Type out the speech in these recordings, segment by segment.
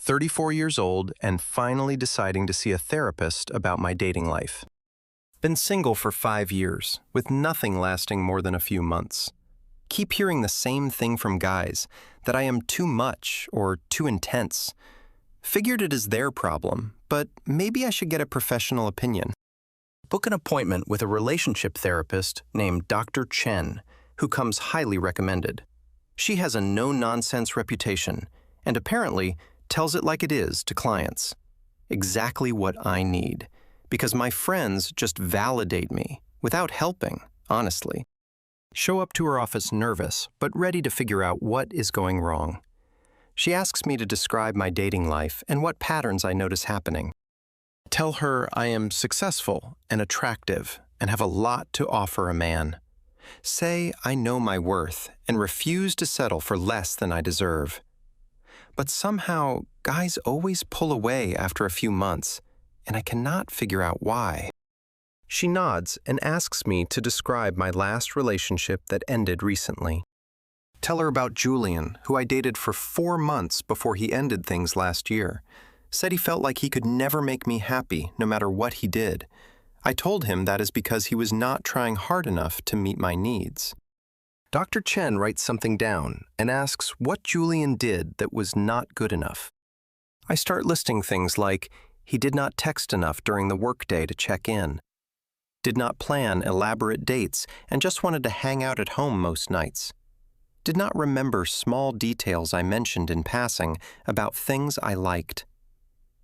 34 years old and finally deciding to see a therapist about my dating life. Been single for 5 years, with nothing lasting more than a few months. Keep hearing the same thing from guys, that I am too much or too intense. Figured it is their problem, but maybe I should get a professional opinion. Book an appointment with a relationship therapist named Dr. Chen, who comes highly recommended. She has a no-nonsense reputation, and apparently tells it like it is to clients. Exactly what I need, because my friends just validate me, without helping, honestly. Show up to her office nervous, but ready to figure out what is going wrong. She asks me to describe my dating life and what patterns I notice happening. Tell her I am successful and attractive and have a lot to offer a man. Say I know my worth and refuse to settle for less than I deserve. But somehow, guys always pull away after a few months, and I cannot figure out why. She nods and asks me to describe my last relationship that ended recently. Tell her about Julian, who I dated for 4 months before he ended things last year. Said he felt like he could never make me happy, no matter what he did. I told him that is because he was not trying hard enough to meet my needs. Dr. Chen writes something down and asks what Julian did that was not good enough. I start listing things like, he did not text enough during the workday to check in, did not plan elaborate dates and just wanted to hang out at home most nights, did not remember small details I mentioned in passing about things I liked,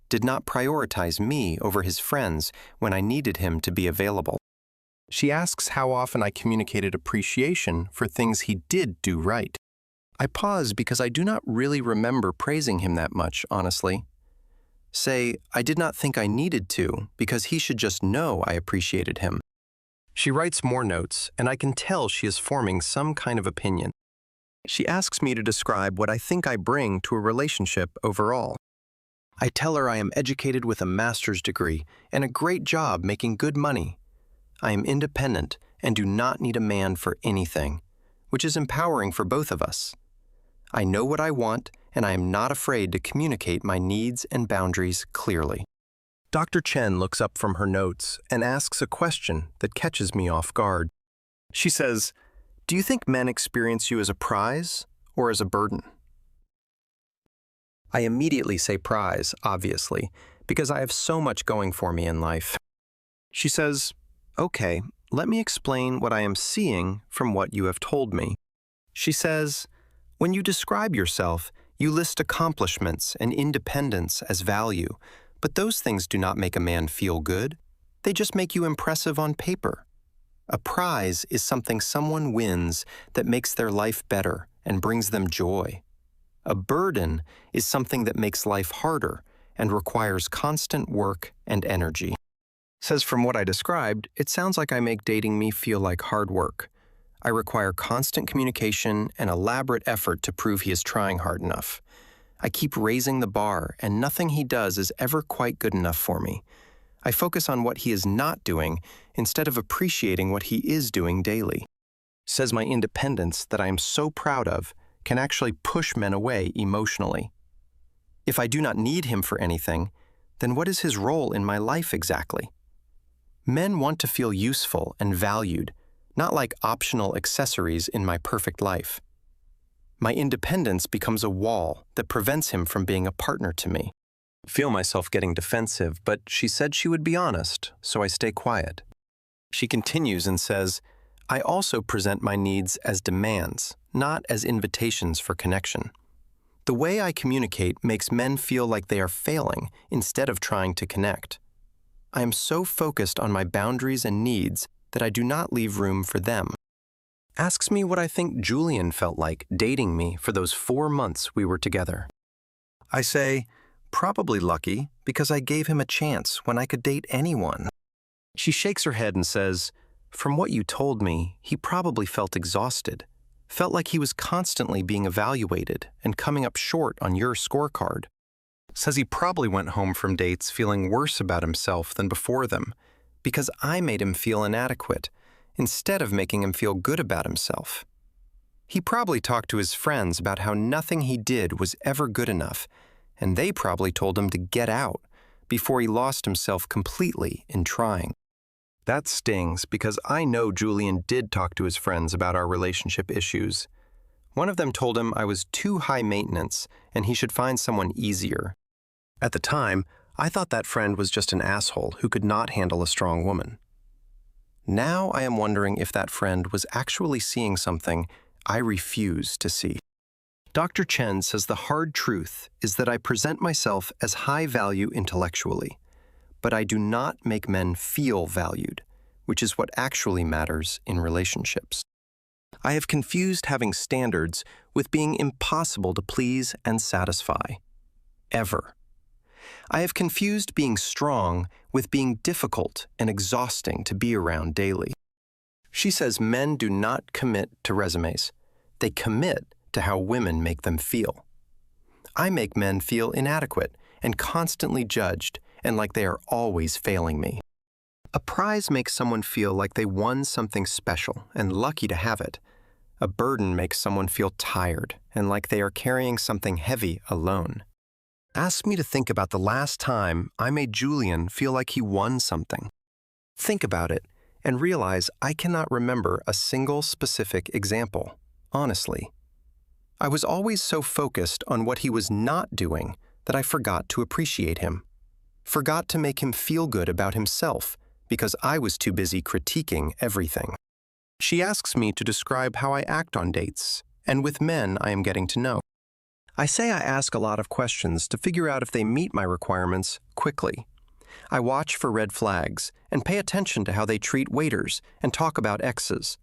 did not prioritize me over his friends when I needed him to be available. She asks how often I communicated appreciation for things he did do right. I pause because I do not really remember praising him that much, honestly. Say, I did not think I needed to because he should just know I appreciated him. She writes more notes, and I can tell she is forming some kind of opinion. She asks me to describe what I think I bring to a relationship overall. I tell her I am educated with a master's degree and a great job making good money. I am independent and do not need a man for anything, which is empowering for both of us. I know what I want, and I am not afraid to communicate my needs and boundaries clearly. Dr. Chen looks up from her notes and asks a question that catches me off guard. She says, "Do you think men experience you as a prize or as a burden?" I immediately say prize, obviously, because I have so much going for me in life. She says, "Okay, let me explain what I am seeing from what you have told me." She says, "When you describe yourself, you list accomplishments and independence as value, but those things do not make a man feel good. They just make you impressive on paper. A prize is something someone wins that makes their life better and brings them joy. A burden is something that makes life harder and requires constant work and energy." Says from what I described, it sounds like I make dating me feel like hard work. I require constant communication and elaborate effort to prove he is trying hard enough. I keep raising the bar, and nothing he does is ever quite good enough for me. I focus on what he is not doing instead of appreciating what he is doing daily. Says my independence that I am so proud of can actually push men away emotionally. If I do not need him for anything, then what is his role in my life exactly? Men want to feel useful and valued, not like optional accessories in my perfect life. My independence becomes a wall that prevents him from being a partner to me. Feel myself getting defensive, but she said she would be honest, so I stay quiet. She continues and says, "I also present my needs as demands, not as invitations for connection. The way I communicate makes men feel like they are failing instead of trying to connect. I am so focused on my boundaries and needs that I do not leave room for them." Asks me what I think Julian felt like dating me for those 4 months we were together. I say, probably lucky because I gave him a chance when I could date anyone. She shakes her head and says, "From what you told me, he probably felt exhausted, felt like he was constantly being evaluated and coming up short on your scorecard. Says he probably went home from dates feeling worse about himself than before them because I made him feel inadequate instead of making him feel good about himself. He probably talked to his friends about how nothing he did was ever good enough and they probably told him to get out before he lost himself completely in trying. That stings because I know Julian did talk to his friends about our relationship issues. One of them told him I was too high maintenance and he should find someone easier. At the time, I thought that friend was just an asshole who could not handle a strong woman. Now I am wondering if that friend was actually seeing something I refuse to see. Dr. Chen says the hard truth is that I present myself as high value intellectually, but I do not make men feel valued, which is what actually matters in relationships. I have confused having standards with being impossible to please and satisfy. Ever. I have confused being strong with being difficult and exhausting to be around daily. She says men do not commit to resumes. They commit to how women make them feel. I make men feel inadequate and constantly judged and like they are always failing me. A prize makes someone feel like they won something special and lucky to have it. A burden makes someone feel tired and like they are carrying something heavy alone. Ask me to think about the last time I made Julian feel like he won something. Think about it and realize I cannot remember a single specific example, honestly. I was always so focused on what he was not doing that I forgot to appreciate him. Forgot to make him feel good about himself because I was too busy critiquing everything. She asks me to describe how I act on dates and with men I am getting to know. I say I ask a lot of questions to figure out if they meet my requirements quickly. I watch for red flags and pay attention to how they treat waiters and talk about exes.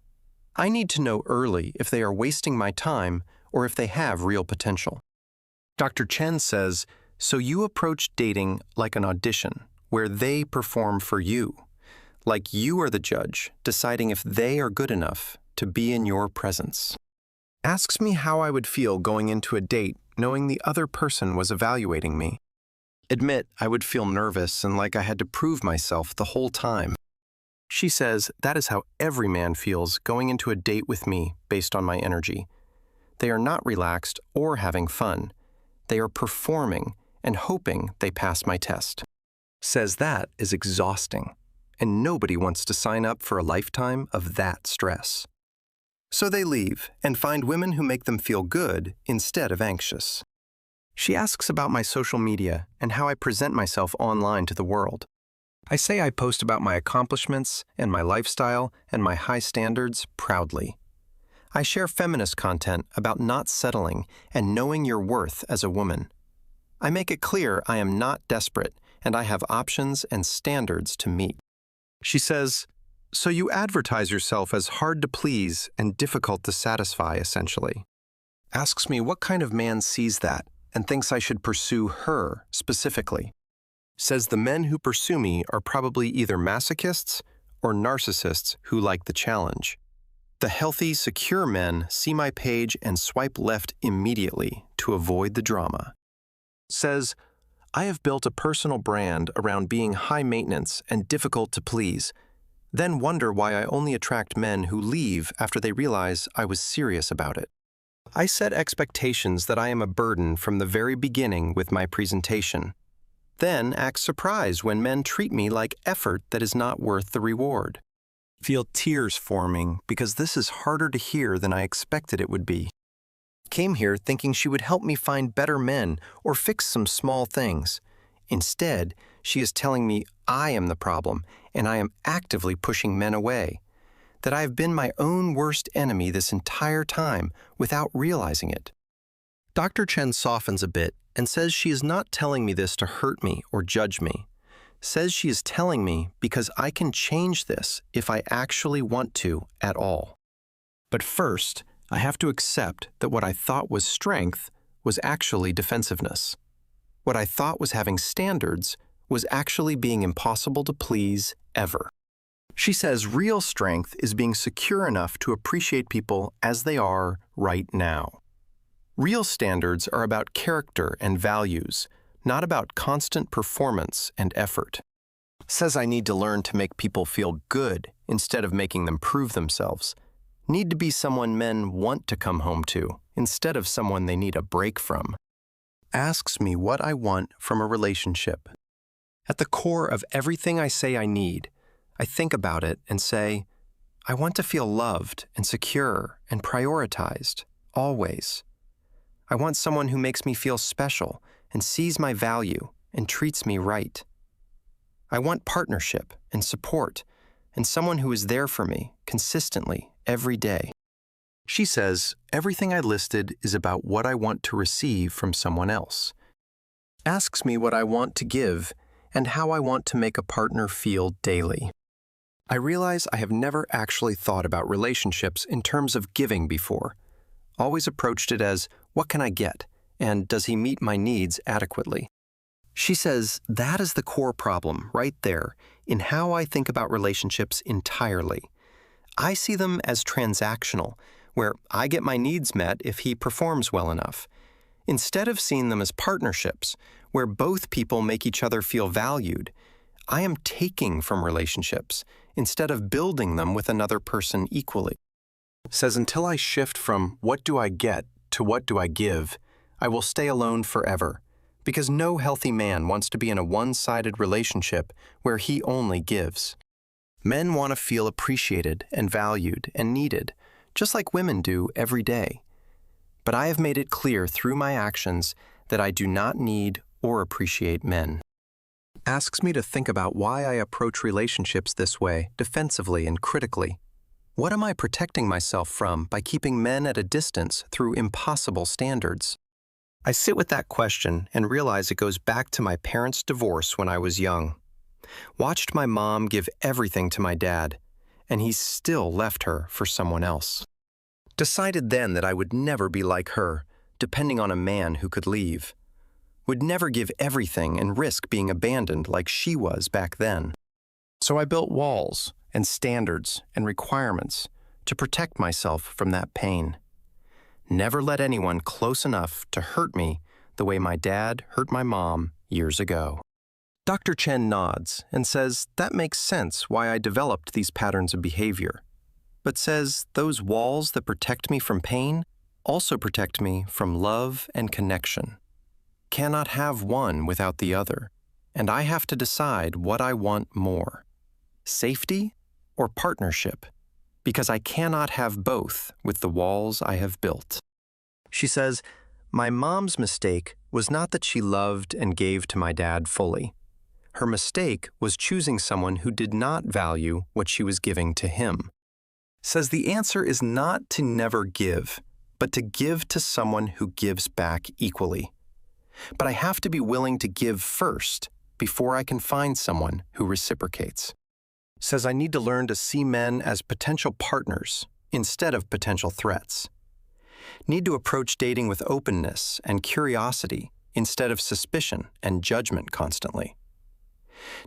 I need to know early if they are wasting my time or if they have real potential. Dr. Chen says, so you approach dating like an audition where they perform for you, like you are the judge deciding if they are good enough to be in your presence. Asks me how I would feel going into a date knowing the other person was evaluating me. Admit I would feel nervous and like I had to prove myself the whole time. She says that is how every man feels going into a date with me based on my energy. They are not relaxed or having fun. They are performing and hoping they pass my test. Says that is exhausting, and nobody wants to sign up for a lifetime of that stress. So they leave and find women who make them feel good instead of anxious. She asks about my social media and how I present myself online to the world. I say I post about my accomplishments and my lifestyle and my high standards proudly. I share feminist content about not settling and knowing your worth as a woman. I make it clear I am not desperate and I have options and standards to meet. She says, so you advertise yourself as hard to please and difficult to satisfy, essentially. Asks me what kind of man sees that and thinks I should pursue her specifically. Says the men who pursue me are probably either masochists or narcissists who like the challenge. The healthy, secure men see my page and swipe left immediately to avoid the drama. Says, I have built a personal brand around being high maintenance and difficult to please, then wonder why I only attract men who leave after they realize I was serious about it. I set expectations that I am a burden from the very beginning with my presentation, then act surprised when men treat me like effort that is not worth the reward. Feel tears forming because this is harder to hear than I expected it would be. Came here thinking she would help me find better men or fix some small things. Instead, she is telling me I am the problem and I am actively pushing men away, that I have been my own worst enemy this entire time without realizing it. Dr. Chen softens a bit and says she is not telling me this to hurt me or judge me. Says she is telling me because I can change this if I actually want to at all. But first, I have to accept that what I thought was strength was actually defensiveness. What I thought was having standards was actually being impossible to please ever. She says real strength is being secure enough to appreciate people as they are right now. Real standards are about character and values, not about constant performance and effort. Says I need to learn to make people feel good instead of making them prove themselves. Need to be someone men want to come home to instead of someone they need a break from. asks me what I want from a relationship. At the core of everything I say I need, I think about it and say, I want to feel loved and secure and prioritized, always. I want someone who makes me feel special and sees my value and treats me right. I want partnership and support and someone who is there for me consistently every day. She says everything I listed is about what I want to receive from someone else. Asks me what I want to give and how I want to make a partner feel daily. I realize I have never actually thought about relationships in terms of giving before. Always approached it as, what can I get? And does he meet my needs adequately? She says that is the core problem right there in how I think about relationships entirely. I see them as transactional, where I get my needs met if he performs well enough, instead of seeing them as partnerships, where both people make each other feel valued. I am taking from relationships instead of building them with another person equally. Says until I shift from what do I get to what do I give, I will stay alone forever, because no healthy man wants to be in a one-sided relationship where he only gives. Men want to feel appreciated and valued and needed, just like women do every day. But I have made it clear through my actions that I do not need or appreciate men. Asks me to think about why I approach relationships this way, defensively and critically. What am I protecting myself from by keeping men at a distance through impossible standards? I sit with that question and realize it goes back to my parents' divorce when I was young. Watched my mom give everything to my dad, and he still left her for someone else. Decided then that I would never be like her, depending on a man who could leave. Would never give everything and risk being abandoned like she was back then. So I built walls and standards and requirements to protect myself from that pain. Never let anyone close enough to hurt me the way my dad hurt my mom years ago. Dr. Chen nods and says that makes sense why I developed these patterns of behavior, but says those walls that protect me from pain also protect me from love and connection. Cannot have one without the other, and I have to decide what I want more, safety or partnership, because I cannot have both with the walls I have built. She says, my mom's mistake was not that she loved and gave to my dad fully. Her mistake was choosing someone who did not value what she was giving to him. Says the answer is not to never give, but to give to someone who gives back equally. But I have to be willing to give first before I can find someone who reciprocates. Says I need to learn to see men as potential partners instead of potential threats. Need to approach dating with openness and curiosity instead of suspicion and judgment constantly.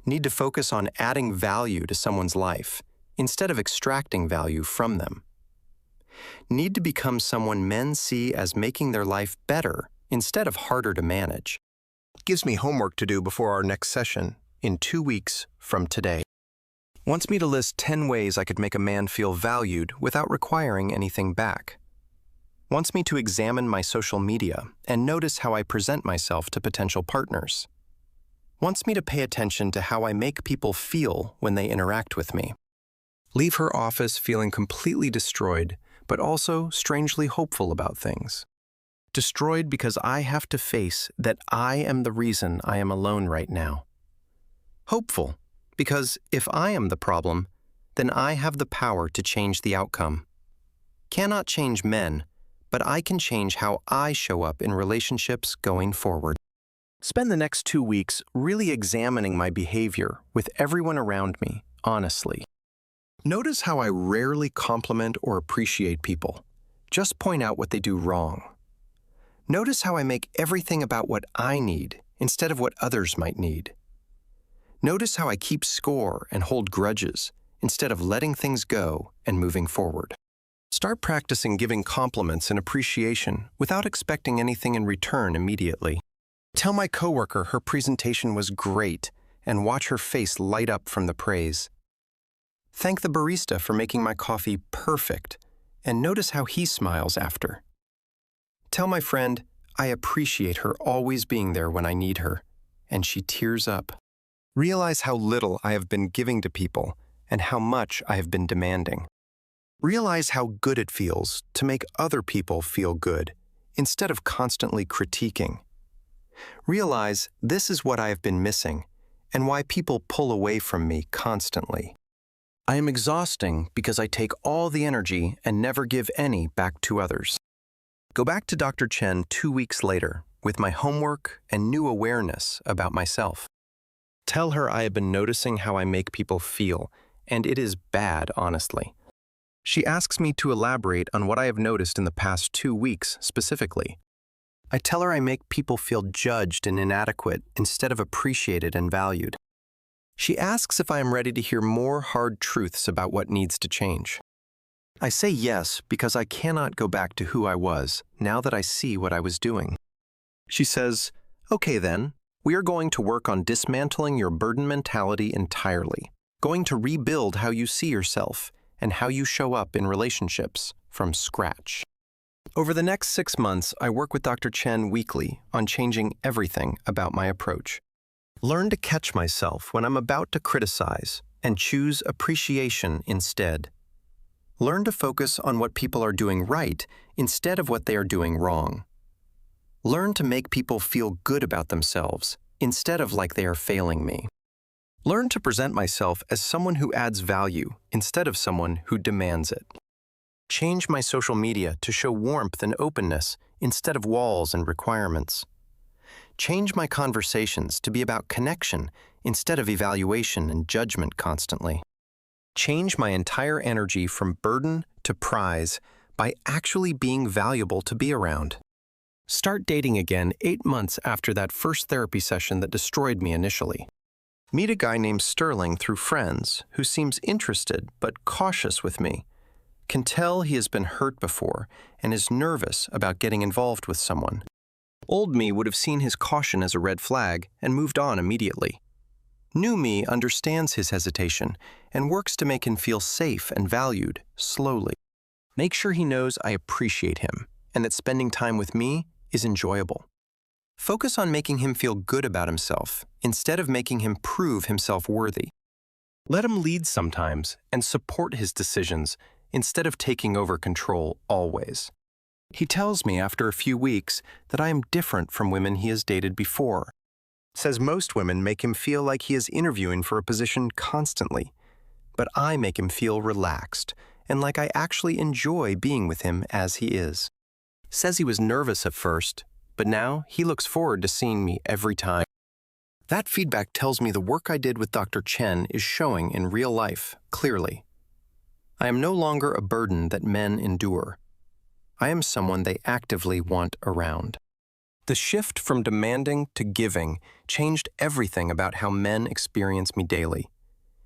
Need to focus on adding value to someone's life instead of extracting value from them. Need to become someone men see as making their life better instead of harder to manage. Gives me homework to do before our next session in 2 weeks from today. Wants me to list 10 ways I could make a man feel valued without requiring anything back. Wants me to examine my social media and notice how I present myself to potential partners. Wants me to pay attention to how I make people feel when they interact with me. Leave her office feeling completely destroyed, but also strangely hopeful about things. Destroyed because I have to face that I am the reason I am alone right now. Hopeful because if I am the problem, then I have the power to change the outcome. Cannot change men, but I can change how I show up in relationships going forward. Spend the next 2 weeks really examining my behavior with everyone around me, honestly. Notice how I rarely compliment or appreciate people. Just point out what they do wrong. Notice how I make everything about what I need instead of what others might need. Notice how I keep score and hold grudges instead of letting things go and moving forward. Start practicing giving compliments and appreciation without expecting anything in return immediately. Tell my coworker her presentation was great and watch her face light up from the praise. Thank the barista for making my coffee perfect and notice how he smiles after. Tell my friend, I appreciate her always being there when I need her, and she tears up. Realize how little I have been giving to people and how much I have been demanding. Realize how good it feels to make other people feel good instead of constantly critiquing. Realize this is what I have been missing and why people pull away from me constantly. I am exhausting because I take all the energy and never give any back to others. Go back to Dr. Chen 2 weeks later with my homework and new awareness about myself. Tell her I have been noticing how I make people feel, and it is bad, honestly. She asks me to elaborate on what I have noticed in the past 2 weeks specifically. I tell her I make people feel judged and inadequate instead of appreciated and valued. She asks if I am ready to hear more hard truths about what needs to change. I say yes because I cannot go back to who I was now that I see what I was doing. She says, "Okay then, we are going to work on dismantling your burden mentality entirely, going to rebuild how you see yourself and how you show up in relationships from scratch." Over the next 6 months, I work with Dr. Chen weekly on changing everything about my approach. Learn to catch myself when I'm about to criticize and choose appreciation instead. Learn to focus on what people are doing right instead of what they are doing wrong. Learn to make people feel good about themselves instead of like they are failing me. Learn to present myself as someone who adds value instead of someone who demands it. Change my social media to show warmth and openness instead of walls and requirements. Change my conversations to be about connection instead of evaluation and judgment constantly. Change my entire energy from burden to prize by actually being valuable to be around. Start dating again 8 months after that first therapy session that destroyed me initially. Meet a guy named Sterling through friends who seems interested but cautious with me. Can tell he has been hurt before and is nervous about getting involved with someone. Old me would have seen his caution as a red flag and moved on immediately. New me understands his hesitation and works to make him feel safe and valued slowly. Make sure he knows I appreciate him and that spending time with me is enjoyable. Focus on making him feel good about himself instead of making him prove himself worthy. Let him lead sometimes and support his decisions instead of taking over control always. He tells me after a few weeks that I am different from women he has dated before. Says most women make him feel like he is interviewing for a position constantly, but I make him feel relaxed and like I actually enjoy being with him as he is. Says he was nervous at first, but now he looks forward to seeing me every time. That feedback tells me the work I did with Dr. Chen is showing in real life clearly. I am no longer a burden that men endure. I am someone they actively want around. The shift from demanding to giving changed everything about how men experience me daily.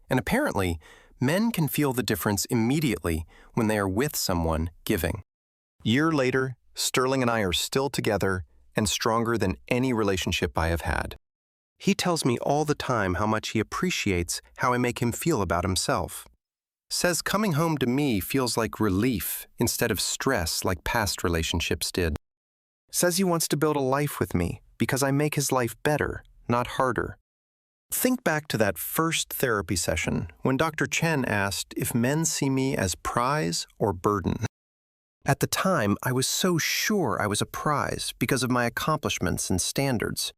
And apparently, men can feel the difference immediately when they are with someone giving. Year later, Sterling and I are still together and stronger than any relationship I have had. He tells me all the time how much he appreciates how I make him feel about himself. Says coming home to me feels like relief instead of stress like past relationships did. Says he wants to build a life with me because I make his life better, not harder. Think back to that first therapy session when Dr. Chen asked if men see me as prize or burden. At the time, I was so sure I was a prize because of my accomplishments and standards.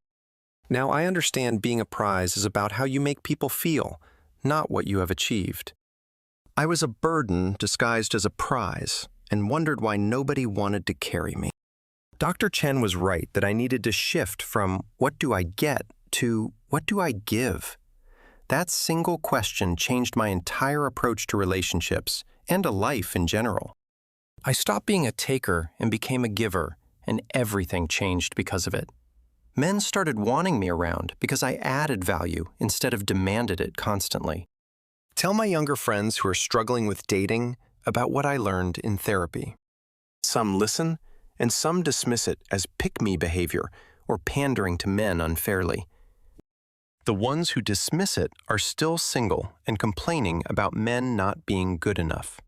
Now I understand being a prize is about how you make people feel, not what you have achieved. I was a burden disguised as a prize and wondered why nobody wanted to carry me. Dr. Chen was right that I needed to shift from what do I get to what do I give? That single question changed my entire approach to relationships and to life in general. I stopped being a taker and became a giver, and everything changed because of it. Men started wanting me around because I added value instead of demanded it constantly. Tell my younger friends who are struggling with dating about what I learned in therapy. Some listen, and some dismiss it as pick-me behavior or pandering to men unfairly. The ones who dismiss it are still single and complaining about men not being good enough.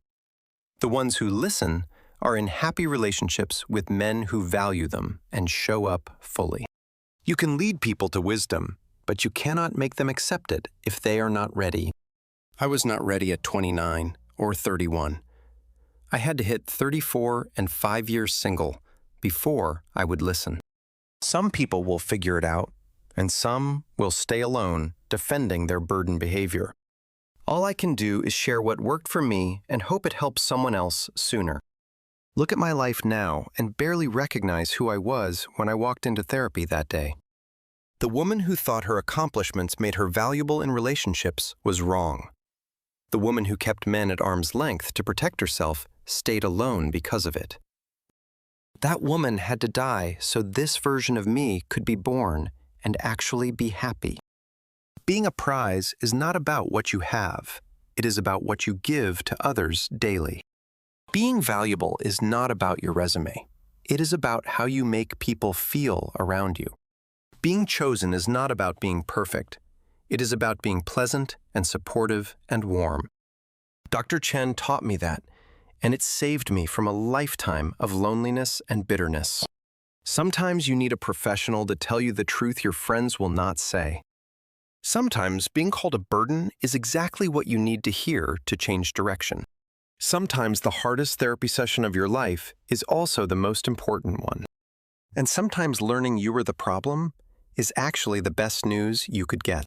The ones who listen are in happy relationships with men who value them and show up fully. You can lead people to wisdom, but you cannot make them accept it if they are not ready. I was not ready at 29 or 31. I had to hit 34 and 5 years single before I would listen. Some people will figure it out, and some will stay alone, defending their burden behavior. All I can do is share what worked for me and hope it helps someone else sooner. Look at my life now and barely recognize who I was when I walked into therapy that day. The woman who thought her accomplishments made her valuable in relationships was wrong. The woman who kept men at arm's length to protect herself stayed alone because of it. That woman had to die so this version of me could be born and actually be happy. Being a prize is not about what you have. It is about what you give to others daily. Being valuable is not about your resume. It is about how you make people feel around you. Being chosen is not about being perfect. It is about being pleasant and supportive and warm. Dr. Chen taught me that, and it saved me from a lifetime of loneliness and bitterness. Sometimes you need a professional to tell you the truth your friends will not say. Sometimes being called a burden is exactly what you need to hear to change direction. Sometimes the hardest therapy session of your life is also the most important one. And sometimes learning you were the problem is actually the best news you could get.